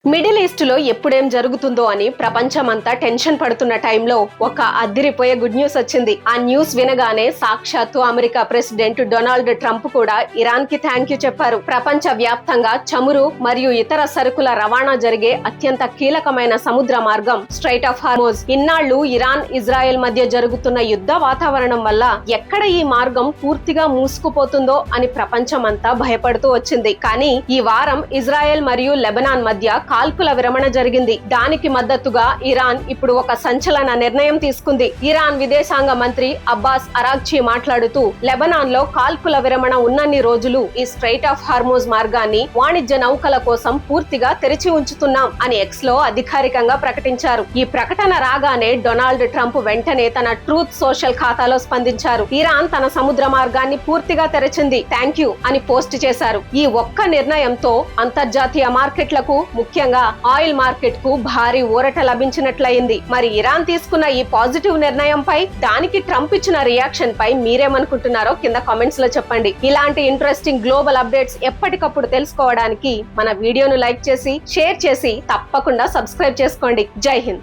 Middle east లో ఎప్పుడేం జరుగుతుందో అని ప్రపంచమంతా టెన్షన్ పడుతున్న టైంలో ఒక అదిరిపోయే గుడ్ న్యూస్ వచ్చింది. ఆ న్యూస్ వినగానే సాక్షాత్తు అమెరికా ప్రెసిడెంట్ డొనాల్డ్ ట్రంప్ కూడా ఇరాన్ కి థ్యాంక్ యూ చెప్పారు. ప్రపంచ వ్యాప్తంగా చమురు మరియు ఇతర సరుకుల రవాణా జరిగే అత్యంత కీలకమైన సముద్ర మార్గం స్ట్రైట్ ఆఫ్ హార్మోజ్. ఇన్నాళ్లు ఇరాన్ ఇజ్రాయెల్ మధ్య జరుగుతున్న యుద్ధ వాతావరణం వల్ల ఎక్కడ ఈ మార్గం పూర్తిగా మూసుకుపోతుందో అని ప్రపంచమంతా భయపడుతూ వచ్చింది. కానీ ఈ వారం ఇజ్రాయెల్ మరియు లెబనాన్ మధ్య కాల్పుల విరమణ జరిగింది. దానికి మద్దతుగా ఇరాన్ ఇప్పుడు ఒక సంచలన నిర్ణయం తీసుకుంది. ఇరాన్ విదేశాంగ మంత్రి అబ్బాస్ అరాగ్చి మాట్లాడుతూ, లెబనాన్ లో కాల్పుల విరమణ ఉన్నన్ని రోజులు ఈ స్ట్రైట్ ఆఫ్ హార్మోజ్ మార్గాన్ని వాణిజ్య నౌకల కోసం పూర్తిగా తెరిచి ఉంచుతున్నాం అని ఎక్స్ లో అధికారికంగా ప్రకటించారు. ఈ ప్రకటన రాగానే డొనాల్డ్ ట్రంప్ వెంటనే తన ట్రూత్ సోషల్ ఖాతాలో స్పందించారు. ఇరాన్ తన సముద్ర మార్గాన్ని పూర్తిగా తెరిచింది, థ్యాంక్ యూ అని పోస్ట్ చేశారు. ఈ ఒక్క నిర్ణయంతో అంతర్జాతీయ మార్కెట్లకు ముఖ్యంగా ఆయిల్ మార్కెట్ కు భారీ ఊరట లభించినట్లయింది. మరి ఇరాన్ తీసుకున్న ఈ పాజిటివ్ నిర్ణయంపై, దానికి ట్రంప్ ఇచ్చిన రియాక్షన్ పై మీరేమనుకుంటున్నారో కింద కామెంట్స్ లో చెప్పండి. ఇలాంటి ఇంట్రెస్టింగ్ గ్లోబల్ అప్డేట్స్ ఎప్పటికప్పుడు తెలుసుకోవడానికి మన వీడియోను లైక్ చేసి, షేర్ చేసి తప్పకుండా సబ్స్క్రైబ్ చేసుకోండి. జై హింద్.